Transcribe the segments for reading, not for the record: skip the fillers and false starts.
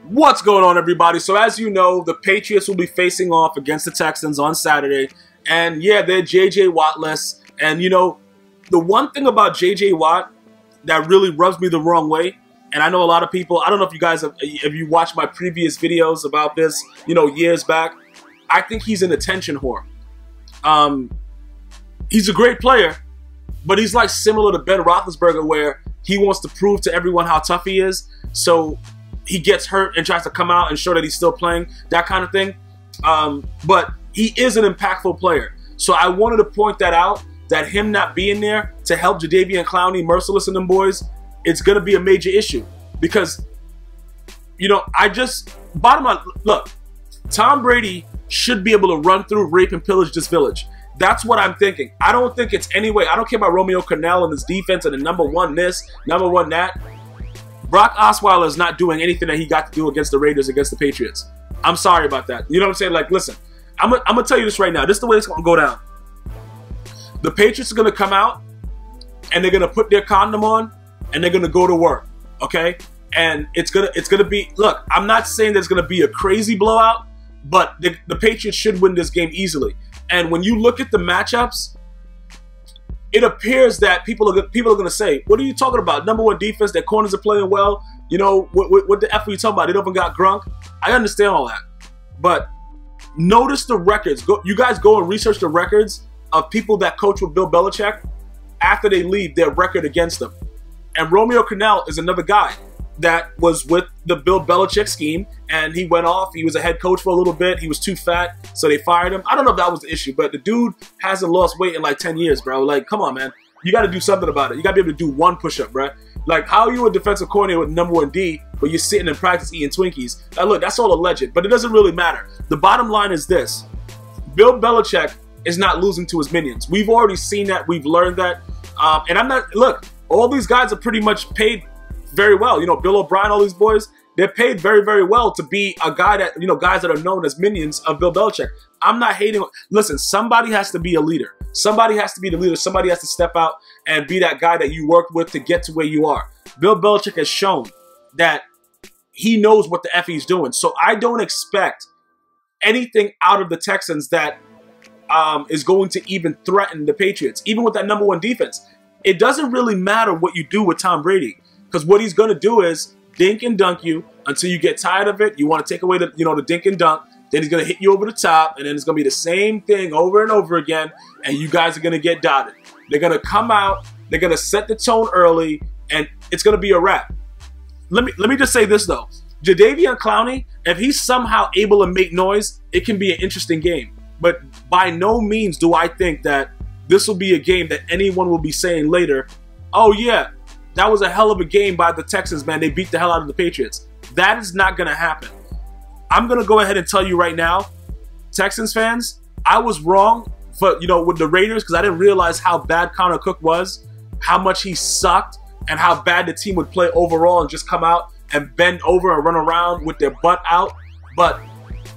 What's going on, everybody? So as you know, the Patriots will be facing off against the Texans on Saturday. And yeah, they're JJ Wattless. And you know, the one thing about JJ Watt that really rubs me the wrong way, and I know a lot of people, I don't know if you guys have, if you watched my previous videos about this, you know, years back, I think he's an attention whore. He's a great player, but he's like similar to Ben Roethlisberger, where he wants to prove to everyone how tough he is. So he gets hurt and tries to come out and show that he's still playing, that kind of thing. But he is an impactful player. So I wanted to point that out, that him not being there to help Jadeveon Clowney, Merciless, and them boys, it's going to be a major issue. Because, you know, bottom line, look, Tom Brady should be able to run through, rape, and pillage this village. That's what I'm thinking. I don't think it's any way. I don't care about Romeo Crennel and his defense and the number one this, number one that. Brock Osweiler is not doing anything that he got to do against the Raiders, against the Patriots. I'm sorry about that. You know what I'm saying? Like, listen, I'm going to tell you this right now. This is the way it's going to go down. The Patriots are going to come out, and they're going to put their condom on, and they're going to go to work, okay? And it's gonna be, look, I'm not saying there's going to be a crazy blowout, but the Patriots should win this game easily. And when you look at the matchups, it appears that people are going to say, what are you talking about? Number one defense, their corners are playing well. You know, what the F are you talking about? They don't even got Grunk. I understand all that. But notice the records. You guys go and research the records of people that coach with Bill Belichick after they leave, their record against them. And Romeo Crennel is another guy that was with the Bill Belichick scheme, and he went off. He was a head coach for a little bit. He was too fat, so they fired him. I don't know if that was the issue, but the dude hasn't lost weight in like 10 years, bro. Like, come on, man. You got to do something about it. You got to be able to do one push-up, bro. Like, how are you a defensive coordinator with number one D, but you're sitting in practice eating Twinkies? Now, look, that's all alleged, but it doesn't really matter. The bottom line is this. Bill Belichick is not losing to his minions. We've already seen that. We've learned that. And I'm not, look, all these guys are pretty much paid very well. You know, Bill O'Brien, all these boys, they're paid very, very well to be a guy that, you know, guys that are known as minions of Bill Belichick. I'm not hating. Listen, somebody has to be a leader. Somebody has to be the leader. Somebody has to step out and be that guy that you worked with to get to where you are. Bill Belichick has shown that he knows what the F he's doing. So I don't expect anything out of the Texans that is going to even threaten the Patriots, even with that number one defense. It doesn't really matter what you do with Tom Brady, because what he's going to do is dink and dunk you until you get tired of it. You want to take away the, you know, the dink and dunk. Then he's going to hit you over the top, and then it's going to be the same thing over and over again, and you guys are going to get dotted. They're going to come out. They're going to set the tone early, and it's going to be a wrap. Let me just say this, though. Jadeveon Clowney, if he's somehow able to make noise, it can be an interesting game. But by no means do I think that this will be a game that anyone will be saying later, oh, yeah, that was a hell of a game by the Texans, man. They beat the hell out of the Patriots. That is not going to happen. I'm going to go ahead and tell you right now, Texans fans, I was wrong for, you know, with the Raiders, because I didn't realize how bad Connor Cook was, how much he sucked, and how bad the team would play overall and just come out and bend over and run around with their butt out. But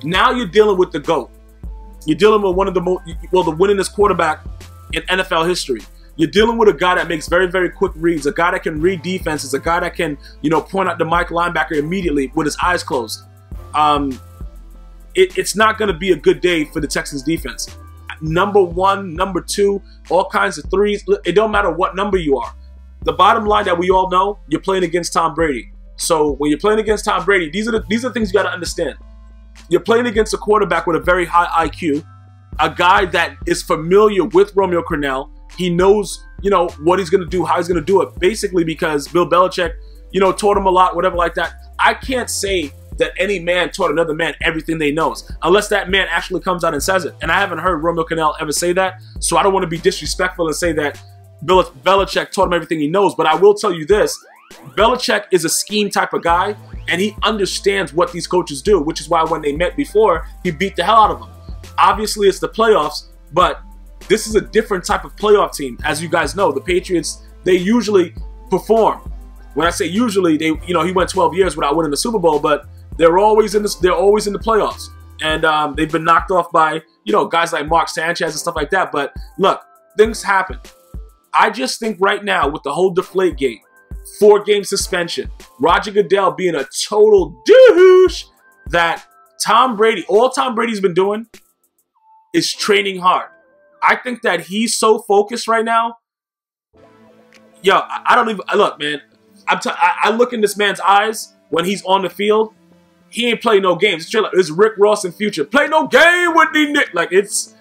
now you're dealing with the GOAT. You're dealing with one of the most, well, the winningest quarterback in NFL history. You're dealing with a guy that makes very, very quick reads, a guy that can read defenses, a guy that can, you know, point out the Mike linebacker immediately with his eyes closed. It's not going to be a good day for the Texans defense. Number one, number two, all kinds of threes. It don't matter what number you are. The bottom line that we all know, you're playing against Tom Brady. So when you're playing against Tom Brady, these are the things you got to understand. You're playing against a quarterback with a very high IQ, a guy that is familiar with Romeo Crennel. He knows, you know, what he's going to do, how he's going to do it, basically because Bill Belichick, you know, taught him a lot, whatever like that. I can't say that any man taught another man everything they knows, unless that man actually comes out and says it. And I haven't heard Romeo Crennel ever say that, so I don't want to be disrespectful and say that Bill Belichick taught him everything he knows. But I will tell you this, Belichick is a scheme type of guy, and he understands what these coaches do, which is why when they met before, he beat the hell out of them. Obviously, it's the playoffs, but this is a different type of playoff team. As you guys know, the Patriots, they usually perform. When I say usually, they, you know, he went 12 years without winning the Super Bowl, but they're always in the playoffs. And they've been knocked off by, you know, guys like Mark Sanchez and stuff like that. But look, things happen. I just think right now with the whole Deflategate, 4-game suspension. Roger Goodell being a total douche that Tom Brady, all Tom Brady's been doing is training hard. I think that he's so focused right now. Yo, I don't even, look, man, I look in this man's eyes when he's on the field. He ain't play no games. It's Rick Ross in Future. Play no game with the Nick. Like, it's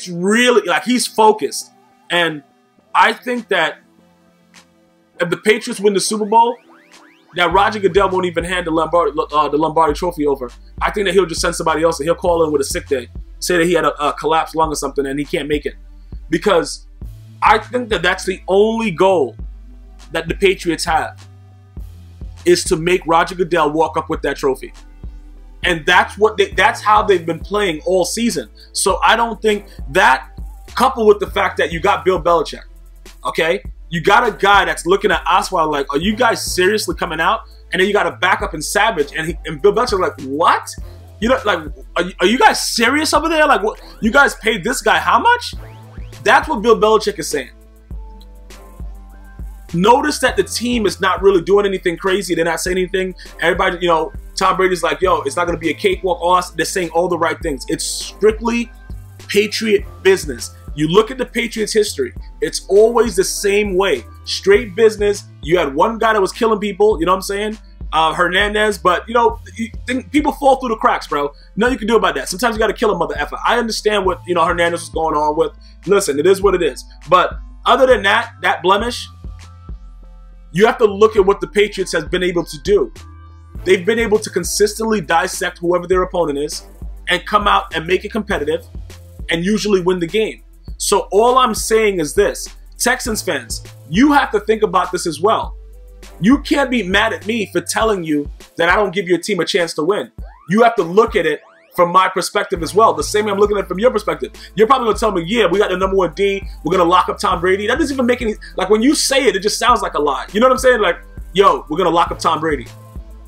really, like, he's focused. And I think that if the Patriots win the Super Bowl, that Roger Goodell won't even hand the Lombardi Trophy over. I think that he'll just send somebody else and he'll call in with a sick day. Say that he had a collapsed lung or something and he can't make it. Because I think that that's the only goal that the Patriots have, is to make Roger Goodell walk up with that trophy. And that's how they've been playing all season. So I don't think that, coupled with the fact that you got Bill Belichick, okay? You got a guy that's looking at Osweiler like, are you guys seriously coming out? And then you got a backup in Savage, and Bill Belichick like, what? You know, like, are you guys serious over there? Like, what? You guys paid this guy how much? That's what Bill Belichick is saying. Notice that the team is not really doing anything crazy. They're not saying anything. Everybody, you know, Tom Brady's like, yo, it's not going to be a cakewalk. They're saying all the right things. It's strictly Patriot business. You look at the Patriots' history, it's always the same way. Straight business. You had one guy that was killing people, you know what I'm saying? Hernandez, but, you know, people fall through the cracks, bro. Nothing you can do about that. Sometimes you got to kill a mother effer. I understand what, you know, Hernandez was going on with. Listen, it is what it is. But other than that blemish, you have to look at what the Patriots has been able to do. They've been able to consistently dissect whoever their opponent is and come out and make it competitive and usually win the game. So all I'm saying is this, Texans fans, you have to think about this as well. You can't be mad at me for telling you that I don't give your team a chance to win. You have to look at it from my perspective as well. The same way I'm looking at it from your perspective. You're probably going to tell me, yeah, we got the #1 D. We're going to lock up Tom Brady. That doesn't even make any... Like, when you say it, it just sounds like a lie. You know what I'm saying? Like, yo, we're going to lock up Tom Brady.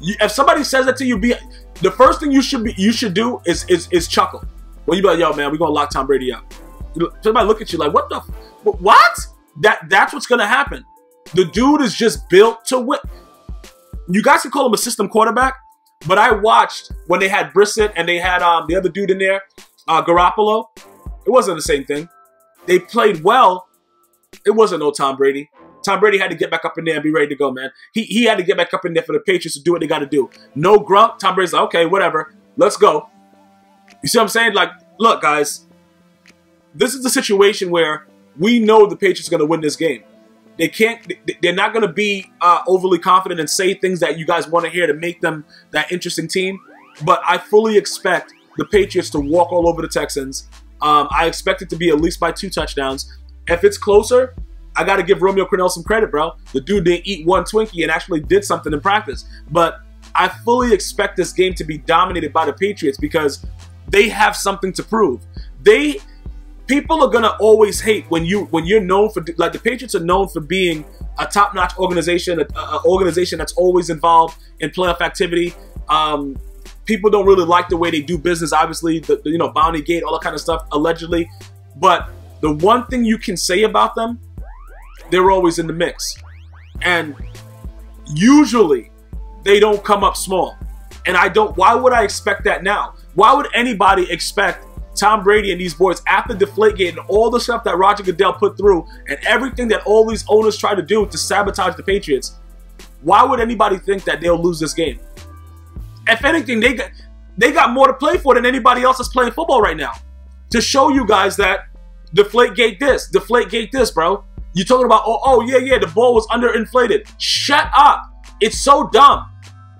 If somebody says that to you, the first thing you should do is chuckle. When you be like, yo, man, we're going to lock Tom Brady up. Somebody look at you like, what the... What? That's what's going to happen. The dude is just built to win. You guys can call him a system quarterback, but I watched when they had Brissett and they had the other dude in there, Garoppolo. It wasn't the same thing. They played well. It wasn't no Tom Brady. Tom Brady had to get back up in there and be ready to go, man. He had to get back up in there for the Patriots to do what they got to do. No grunt. Tom Brady's like, okay, whatever. Let's go. You see what I'm saying? Like, look, guys. This is the situation where we know the Patriots are going to win this game. They're not going to be overly confident and say things that you guys want to hear to make them that interesting team. But I fully expect the Patriots to walk all over the Texans. I expect it to be at least by 2 touchdowns. If it's closer, I got to give Romeo Crennel some credit, bro. The dude didn't eat one Twinkie and actually did something in practice. But I fully expect this game to be dominated by the Patriots because they have something to prove. People are gonna always hate when you're known for, like, the Patriots are known for being a top-notch organization, an organization that's always involved in playoff activity. People don't really like the way they do business. Obviously, you know, Bounty Gate, all that kind of stuff, allegedly. But the one thing you can say about them, they're always in the mix, and usually they don't come up small. And I don't. Why would I expect that now? Why would anybody expect Tom Brady and these boys, after Deflategate and all the stuff that Roger Goodell put through and everything that all these owners try to do to sabotage the Patriots, why would anybody think that they'll lose this game? If anything, they got more to play for than anybody else that's playing football right now. To show you guys that Deflategate this, bro. You're talking about, oh yeah, the ball was underinflated. Shut up. It's so dumb.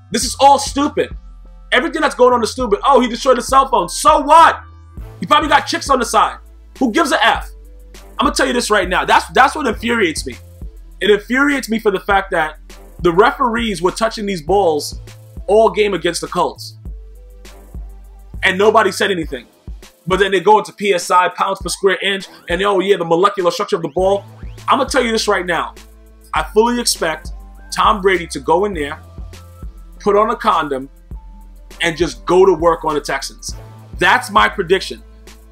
This is all stupid. Everything that's going on is stupid. Oh, he destroyed the cell phone. So what? He probably got chicks on the side. Who gives a F? I'm gonna tell you this right now. That's what infuriates me. It infuriates me for the fact that the referees were touching these balls all game against the Colts, and nobody said anything. But then they go into PSI, pounds per square inch, and oh yeah, the molecular structure of the ball. I'm gonna tell you this right now. I fully expect Tom Brady to go in there, put on a condom, and just go to work on the Texans. That's my prediction.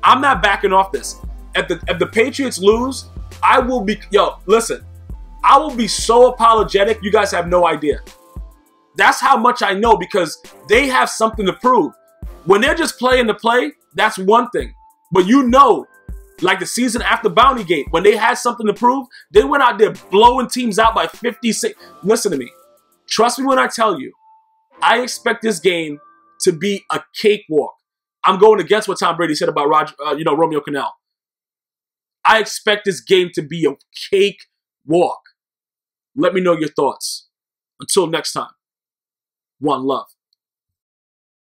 I'm not backing off this. If the Patriots lose, I will be... Yo, listen. I will be so apologetic, you guys have no idea. That's how much I know, because they have something to prove. When they're just playing to play, that's one thing. But you know, like the season after Bounty Gate, when they had something to prove, they went out there blowing teams out by 56. Listen to me. Trust me when I tell you, I expect this game to be a cakewalk. I'm going against what Tom Brady said about Romeo Crennel. I expect this game to be a cakewalk. Let me know your thoughts. Until next time, one love.